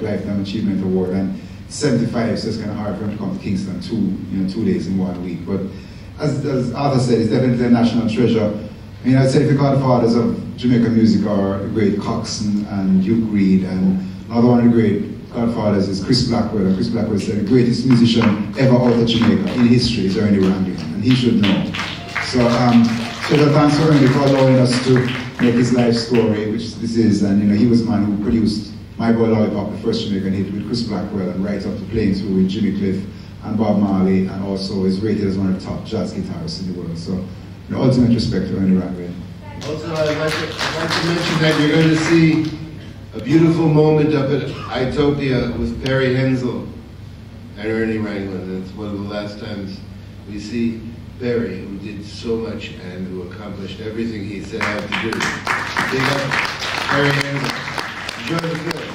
Lifetime Achievement Award, and 75, so it's kind of hard for him to come to Kingston 2 days in 1 week. But as Arthur said, he's definitely a national treasure. I mean, I'd say the godfathers of Jamaican music are the great Coxsone and Duke Reid, and another one of the great godfathers is Chris Blackwell. And Chris Blackwell said the greatest musician ever out of Jamaica in history is Ernie Ranglin, and he should know. So, special thanks to Ernie for allowing us to make his life story, which this is, and he was the man who produced My Boy Lollipop, the first Jamaican hit with Chris Blackwell, and right up to playing through with Jimmy Cliff and Bob Marley, and also is rated as one of the top jazz guitarists in the world. So, ultimate respect to Ernie Ranglin. Also, I'd like to mention that you're going to see a beautiful moment up at Itopia with Perry Hensel and Ernie Ranglin. And it's one of the last times we see Perry, who did so much and who accomplished everything he set out to do. Big up, Perry Hensel. Enjoy the film.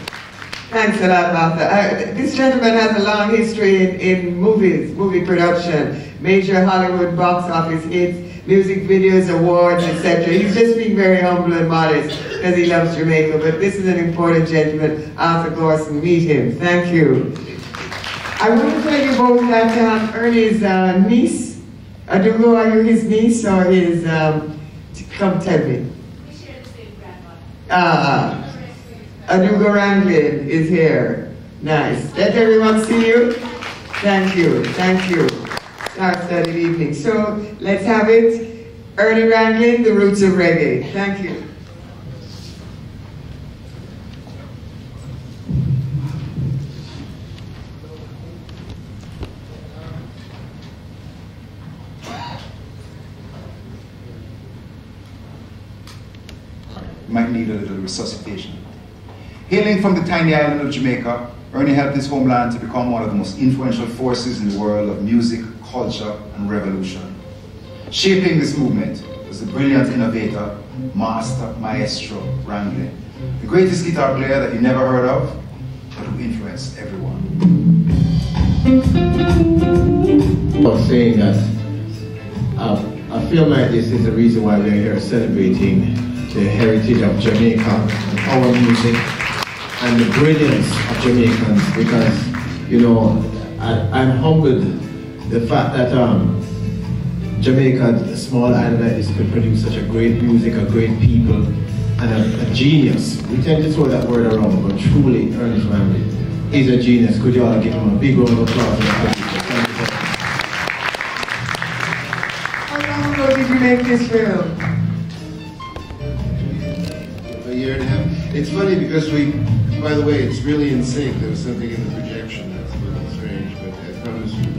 Thanks a lot, Martha. This gentleman has a long history in movie production, major Hollywood box office hits, music videos, awards, etc. He's just being very humble and modest because he loves Jamaica, but this is an important gentleman, Arthur Gorson. Meet him. Thank you. I want to tell you both that Ernie's niece, Adugo, are you his niece or his, come tell me. We share the same grandmother. Adugo Ranglin is here. Nice. Let everyone see you. Thank you. Thank you. Star-studded evening. So let's have it. Ernie Ranglin, The Roots of Reggae. Thank you. Might need a little resuscitation. Hailing from the tiny island of Jamaica, Ernie helped his homeland to become one of the most influential forces in the world of music, culture, and revolution. Shaping this movement was the brilliant innovator, Maestro Ranglin, the greatest guitar player that you never heard of, but who influenced everyone. I was saying that I feel like this is the reason why we're here celebrating the heritage of Jamaica, our music, and the brilliance of Jamaicans, because, I'm humbled the fact that Jamaica, a small island like this, could produce such a great music, a great people, and a genius. We tend to throw that word around, but truly, Ernest Ranglin is a genius. Could you all give him a big round of applause? How long ago did you make this film? A year and a half. It's funny because by the way, it's really in sync. There was something in the projection that's a little strange, but I promise you.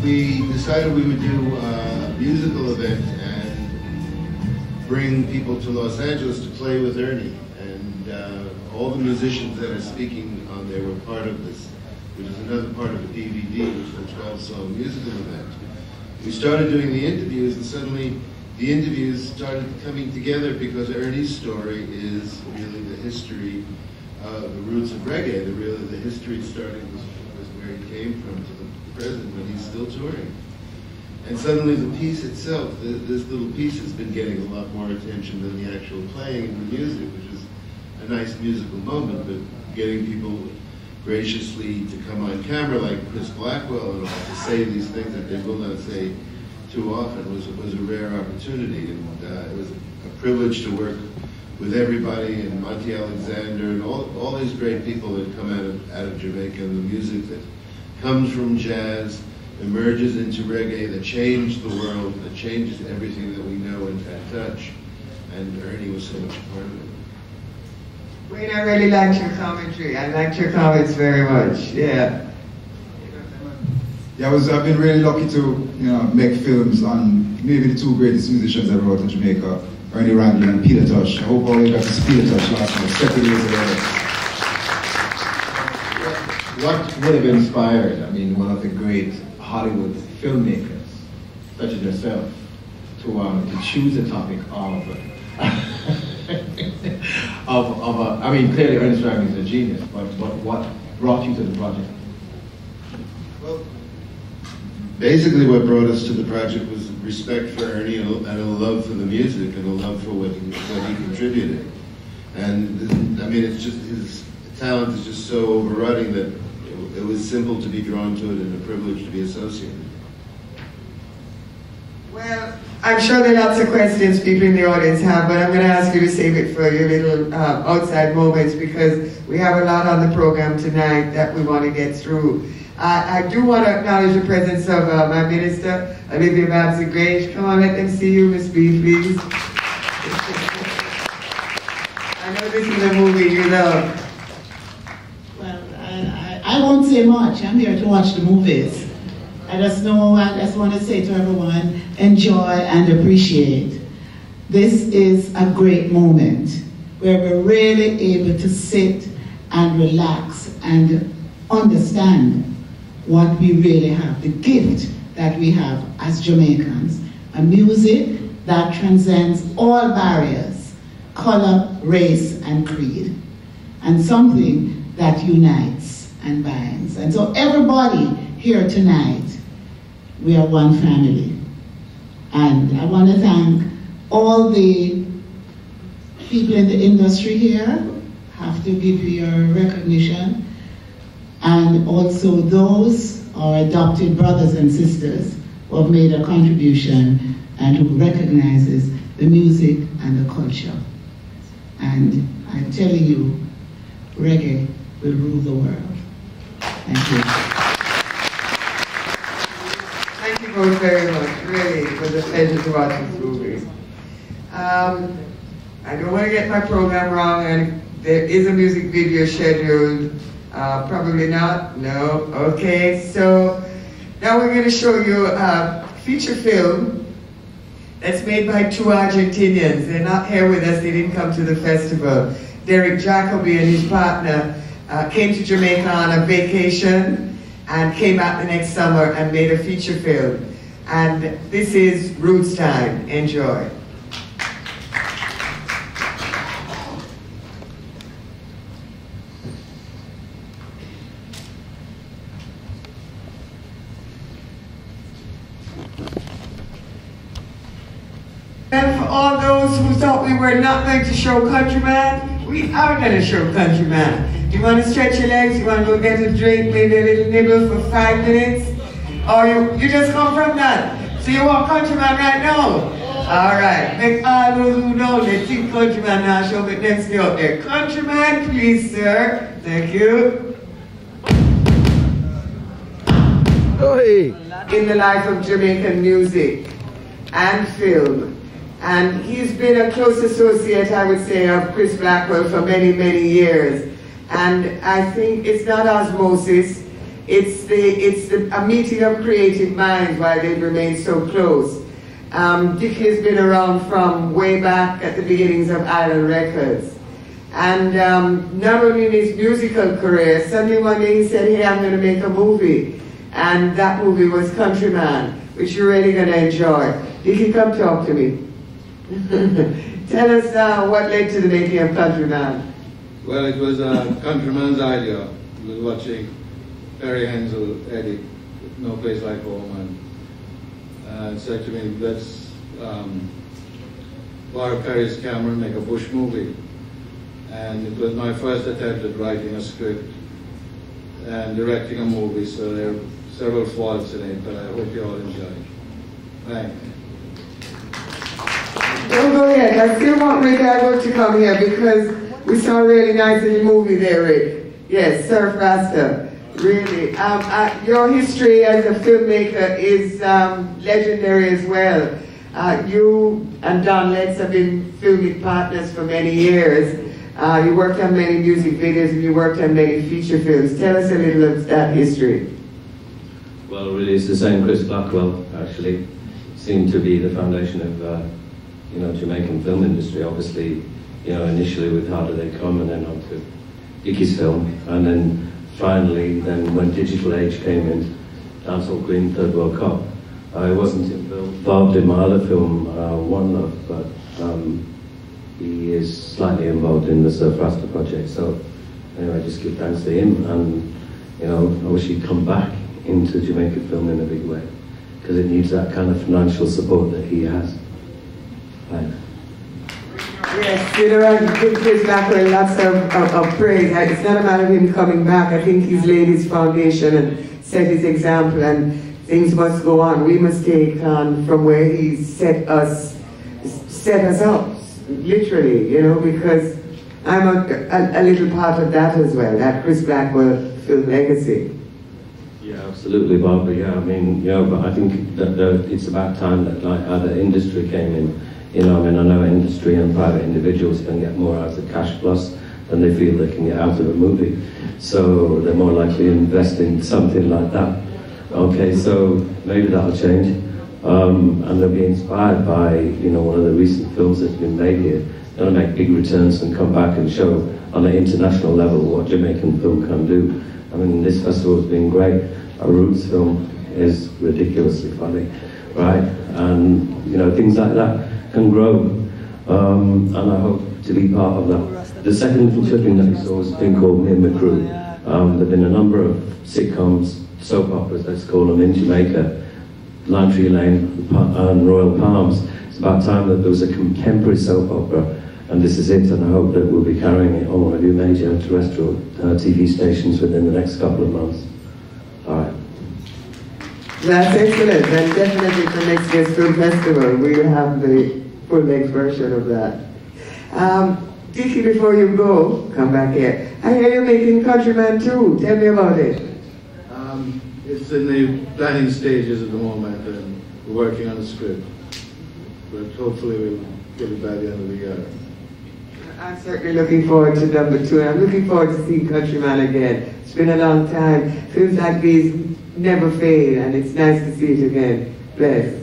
We decided we would do a musical event and bring people to Los Angeles to play with Ernie. And all the musicians that are speaking on there were part of this, which is another part of the DVD, which is a 12-song musical event. We started doing the interviews, and suddenly the interviews started coming together because Ernie's story is really the history, the roots of reggae. The history starting was where he came from to the present when he's still touring. And suddenly the piece itself, this little piece has been getting a lot more attention than the actual playing of the music, which is a nice musical moment, but getting people graciously to come on camera like Chris Blackwell and all to say these things that they will not say too often was a rare opportunity, and it was a privilege to work with everybody, and Monty Alexander and all these great people that come out of Jamaica, and the music that comes from jazz, emerges into reggae, that changed the world, that changes everything that we know and touch, and Ernie was so much a part of it. Wayne, I really liked your commentary. I liked your comments very much. Yeah. Yeah, I've been really lucky to make films on maybe the two greatest musicians ever out in Jamaica, Ernie Ranglin and Peter Tosh. I hope all you got to see Peter Tosh last night, 7 years ago. What would have inspired, one of the great Hollywood filmmakers, such as yourself, to choose a topic clearly Ernest Ranglin is a genius, but what brought you to the project? Well, basically what brought us to the project was respect for Ernie and a love for the music and a love for what he contributed. And it's talent is just so overrunning that it was simple to be drawn to it and a privilege to be associated. Well, I'm sure there are lots of questions people in the audience have, but I'm going to ask you to save it for your little outside moments because we have a lot on the program tonight that we want to get through. I do want to acknowledge the presence of my minister, Olivia Babs-Grange. Come on, let them see you, Miss B, please. I know this is a movie you love. Well, I won't say much. I'm here to watch the movies. I just want to say to everyone, enjoy and appreciate. This is a great moment where we're really able to sit and relax and understand what we really have, the gift that we have as Jamaicans, a music that transcends all barriers, color, race, and creed, and something that unites and binds. And so everybody here tonight, we are one family. And I want to thank all the people in the industry here, have to give you your recognition, and also those, our adopted brothers and sisters, who have made a contribution and who recognizes the music and the culture. And I'm telling you, reggae will rule the world. Thank you. Thank you both very much. Really, it was a pleasure to watch this movie. I don't want to get my program wrong, and there is a music video scheduled. Probably not. No. Okay. So now we're going to show you a feature film that's made by two Argentinians. They're not here with us. They didn't come to the festival. Derek Jacobi and his partner came to Jamaica on a vacation and came back the next summer and made a feature film. And this is Roots Time. Enjoy. And for all those who thought we were not going to show Countryman, we are going to show Countryman. You want to stretch your legs? You want to go get a drink, maybe a little nibble for 5 minutes? Or you just come from that? So you want Countryman right now? All right. Make all those who know they think Countryman now show me next day up there. Countryman, please, sir. Thank you. In the life of Jamaican music and film. And he's been a close associate, I would say, of Chris Blackwell for many, many years. And I think it's not osmosis, it's a meeting of creative minds why they've remained so close. Dickie has been around from way back at the beginnings of Island Records. And not only in his musical career, suddenly one day he said, hey, I'm going to make a movie. And that movie was Countryman, which you're really going to enjoy. Dickie, come talk to me. Tell us what led to the making of Countryman. Well, it was Countryman's idea. We were watching Perry Hensel edit No Place Like Home and said to me, let's borrow Perry's camera and make a bush movie. And it was my first attempt at writing a script and directing a movie, so there are several faults in it, but I hope you all enjoy it. Thanks. Don't go yet. I still want Rick Edward to come here because we saw a really nice little movie there, Rick. Yes, Surf Rasta. Really. Your history as a filmmaker is legendary as well. You and Don Letts have been filming partners for many years. You worked on many music videos and you worked on many feature films. Tell us a little of that history. Well, really, it's the same Chris Blackwell, actually. Seemed to be the foundation of Jamaican film industry, obviously, initially with How Do They Come and then on to Dickie's film, and then finally, when Digital Age came in, Dancehall Queen, Third World Cup. I wasn't involved in my other film, One Love, but he is slightly involved in the Surf Rasta project, so anyway, I just give thanks to him, and I wish he'd come back into Jamaican film in a big way, because it needs that kind of financial support that he has. Thanks. Yes, you know, give Chris Blackwell lots of praise. It's not a matter of him coming back. I think he's laid his foundation and set his example, and things must go on. We must take on from where he's set us up, literally, you know, because I'm a little part of that as well, that Chris Blackwell film legacy. Yeah, absolutely, Barbara. Yeah, I mean, you know, but I think that it's about time that like other industry came in. You know, I mean, I know industry and private individuals can get more out of Cash Plus than they feel they can get out of a movie. So they're more likely to invest in something like that. Okay, so maybe that'll change. And they'll be inspired by, you know, one of the recent films that's been made here. They'll make big returns and come back and show on an international level what Jamaican film can do. I mean, this festival has been great. Our Roots film is ridiculously funny, right? And, you know, things like that can grow, and I hope to be part of that. The second little clipping that we saw was a thing called Me and the Crew. There have been a number of sitcoms, soap operas, let's call them, in Jamaica, Lantry Lane and Royal Palms. It's about time that there was a contemporary soap opera, and this is it, and I hope that we'll be carrying it on one of your major terrestrial TV stations within the next couple of months. All right. That's excellent, and definitely for next year's film festival, we'll have the full-length version of that. Dickie, before you go, come back here. I hear you're making Countryman 2. Tell me about it. It's in the planning stages at the moment, and we're working on the script. But hopefully we'll get it by the end of the year. I'm certainly looking forward to number 2, and I'm looking forward to seeing Countryman again. It's been a long time. Films like these never fade, and it's nice to see it again. Bless.